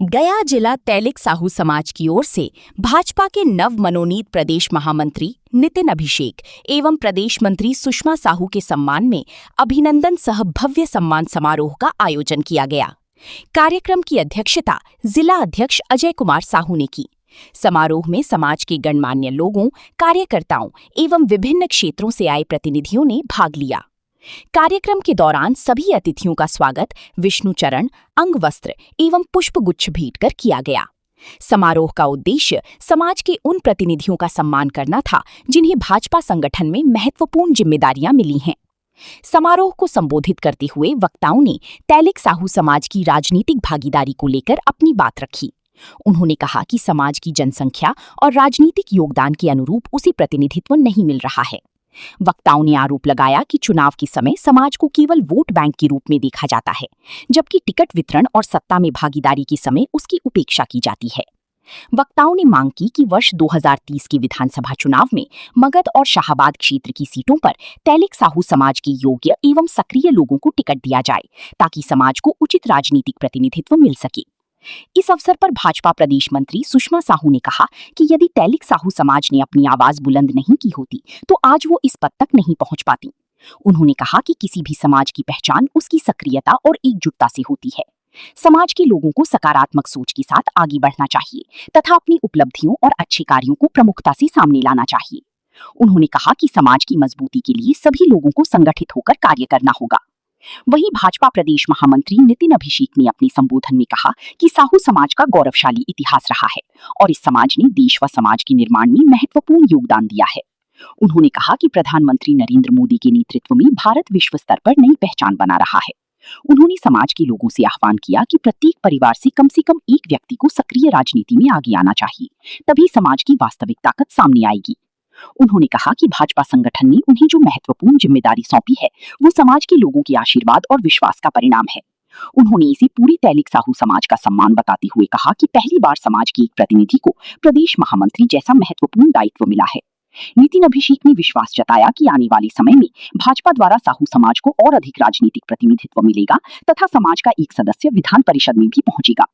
गया जिला तैलिक साहू समाज की ओर से भाजपा के नव मनोनीत प्रदेश महामंत्री नितिन अभिषेक एवं प्रदेश मंत्री सुषमा साहू के सम्मान में अभिनंदन सह भव्य सम्मान समारोह का आयोजन किया गया। कार्यक्रम की अध्यक्षता जिला अध्यक्ष अजय कुमार साहू ने की। समारोह में समाज के गणमान्य लोगों, कार्यकर्ताओं एवं विभिन्न क्षेत्रों से आए प्रतिनिधियों ने भाग लिया। कार्यक्रम के दौरान सभी अतिथियों का स्वागत विष्णुचरण, अंगवस्त्र एवं पुष्पगुच्छ भेंट कर किया गया। समारोह का उद्देश्य समाज के उन प्रतिनिधियों का सम्मान करना था जिन्हें भाजपा संगठन में महत्वपूर्ण जिम्मेदारियां मिली हैं। समारोह को संबोधित करते हुए वक्ताओं ने तैलिक साहू समाज की राजनीतिक भागीदारी को लेकर अपनी बात रखी। उन्होंने कहा कि समाज की जनसंख्या और राजनीतिक योगदान के अनुरूप उसे प्रतिनिधित्व नहीं मिल रहा है। वक्ताओं ने आरोप लगाया कि चुनाव के समय समाज को केवल वोट बैंक के रूप में देखा जाता है, जबकि टिकट वितरण और सत्ता में भागीदारी के समय उसकी उपेक्षा की जाती है। वक्ताओं ने मांग की कि वर्ष 2030 के विधानसभा चुनाव में मगध और शाहाबाद क्षेत्र की सीटों पर तैलिक साहू समाज के योग्य एवं सक्रिय लोगों को टिकट दिया जाए, ताकि समाज को उचित राजनीतिक प्रतिनिधित्व मिल सके। इस अवसर पर भाजपा प्रदेश मंत्री सुषमा साहू ने कहा कि यदि तैलिक साहू समाज ने अपनी आवाज बुलंद नहीं की होती तो आज वो इस पद तक नहीं पहुंच पाती। उन्होंने कहा कि किसी भी समाज की पहचान उसकी सक्रियता और एकजुटता से होती है। समाज के लोगों को सकारात्मक सोच के साथ आगे बढ़ना चाहिए तथा अपनी उपलब्धियों और अच्छे कार्यों को प्रमुखता से सामने लाना चाहिए। उन्होंने कहा कि समाज की मजबूती के लिए सभी लोगों को संगठित होकर कार्य करना होगा। वहीं भाजपा प्रदेश महामंत्री नितिन अभिषेक ने अपने संबोधन में कहा कि साहू समाज का गौरवशाली इतिहास रहा है और इस समाज ने देश व समाज के निर्माण में महत्वपूर्ण योगदान दिया है। उन्होंने कहा कि प्रधानमंत्री नरेंद्र मोदी के नेतृत्व में भारत विश्व स्तर पर नई पहचान बना रहा है। उन्होंने समाज के लोगों से आह्वान किया कि प्रत्येक परिवार से कम एक व्यक्ति को सक्रिय राजनीति में आगे आना चाहिए, तभी समाज की वास्तविक ताकत सामने आएगी। उन्होंने कहा कि भाजपा संगठन ने उन्हें जो महत्वपूर्ण जिम्मेदारी सौंपी है वो समाज के लोगों के आशीर्वाद और विश्वास का परिणाम है। उन्होंने इसे पूरी तैलिक साहू समाज का सम्मान बताते हुए कहा कि पहली बार समाज के एक प्रतिनिधि को प्रदेश महामंत्री जैसा महत्वपूर्ण दायित्व मिला है। नितिन अभिषेक ने विश्वास जताया कि आने वाले समय में भाजपा द्वारा साहू समाज को और अधिक राजनीतिक प्रतिनिधित्व मिलेगा तथा समाज का एक सदस्य विधान परिषद में भी पहुंचेगा।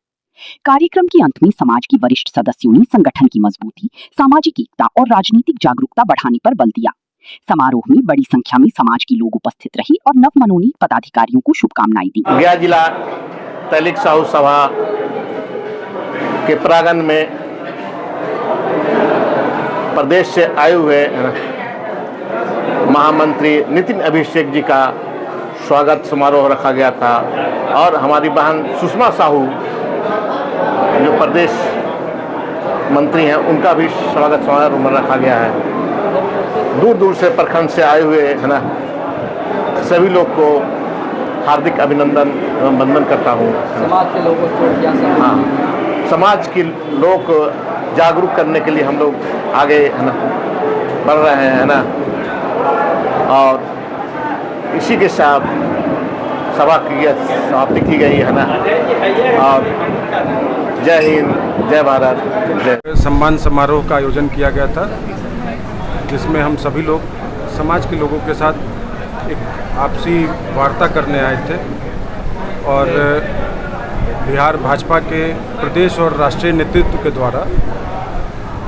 कार्यक्रम के अंत में समाज के वरिष्ठ सदस्यों ने संगठन की मजबूती, सामाजिक एकता और राजनीतिक जागरूकता बढ़ाने पर बल दिया। समारोह में बड़ी संख्या में समाज के लोग उपस्थित रहे और नव मनोनीत पदाधिकारियों को शुभकामनाएं दी। गया जिला तैलिक साहू सभा के प्रांगण में प्रदेश से आए हुए महामंत्री नितिन अभिषेक जी का स्वागत समारोह रखा गया था और हमारी बहन सुषमा साहू जो प्रदेश मंत्री हैं उनका भी स्वागत समारोह रखा गया है। दूर दूर से प्रखंड से आए हुए है ना सभी लोग को हार्दिक अभिनंदन एवं वंदन करता हूँ। समाज के लोगों को हाँ, समाज के लोग जागरूक करने के लिए हम लोग आगे है ना बढ़ रहे हैं ना, और इसी के साथ सभा की समाप्ति की गई है ना। और जय हिंद, जय भारत, जय। सम्मान समारोह का आयोजन किया गया था जिसमें हम सभी लोग समाज के लोगों के साथ एक आपसी वार्ता करने आए थे और बिहार भाजपा के प्रदेश और राष्ट्रीय नेतृत्व के द्वारा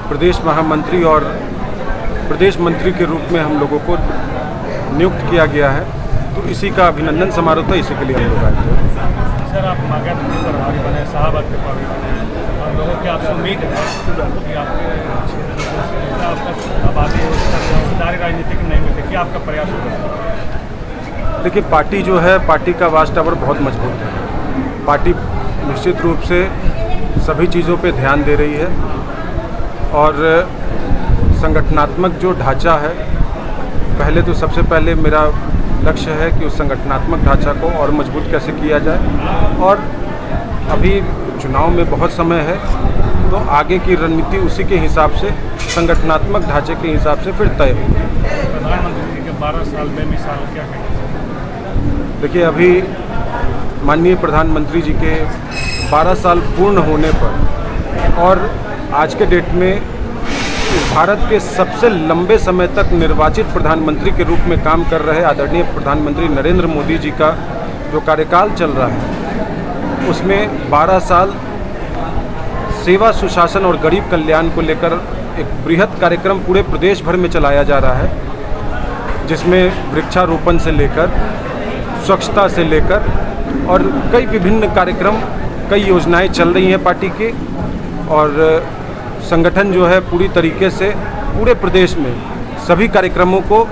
प्रदेश महामंत्री और प्रदेश मंत्री के रूप में हम लोगों को नियुक्त किया गया है। तो इसी का अभिनंदन समारोह था, इसी के लिए हम लोग आए थे। सर, आप मगध के प्रभारी बने, शाहाबाद के प्रभारी बने और लोगों की आपसे उम्मीद है कि आपका आबादी सरकारी राजनीति नहीं मिलती, क्या आपका प्रयास होगा? देखिए, पार्टी जो है, पार्टी का वाच टावर बहुत मजबूत है। पार्टी निश्चित रूप से सभी चीज़ों पे ध्यान दे रही है और संगठनात्मक जो ढांचा है, पहले तो सबसे पहले मेरा लक्ष्य है कि उस संगठनात्मक ढांचा को और मजबूत कैसे किया जाए और अभी चुनाव में बहुत समय है तो आगे की रणनीति उसी के हिसाब से, संगठनात्मक ढांचे के हिसाब से फिर तय होगी। प्रधानमंत्री के 12 साल बेमिसाल क्या कहेंगे? देखिए, अभी माननीय प्रधानमंत्री जी के 12 साल पूर्ण होने पर और आज के डेट में भारत के सबसे लंबे समय तक निर्वाचित प्रधानमंत्री के रूप में काम कर रहे आदरणीय प्रधानमंत्री नरेंद्र मोदी जी का जो कार्यकाल चल रहा है उसमें 12 साल सेवा सुशासन और गरीब कल्याण को लेकर एक बृहद कार्यक्रम पूरे प्रदेश भर में चलाया जा रहा है, जिसमें वृक्षारोपण से लेकर स्वच्छता से लेकर और कई विभिन्न कार्यक्रम, कई योजनाएं चल रही हैं पार्टी की। और संगठन जो है पूरी तरीके से पूरे प्रदेश में सभी कार्यक्रमों को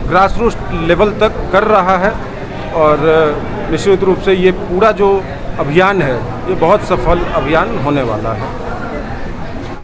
ग्रास रूट लेवल तक कर रहा है और निश्चित रूप से ये पूरा जो अभियान है ये बहुत सफल अभियान होने वाला है।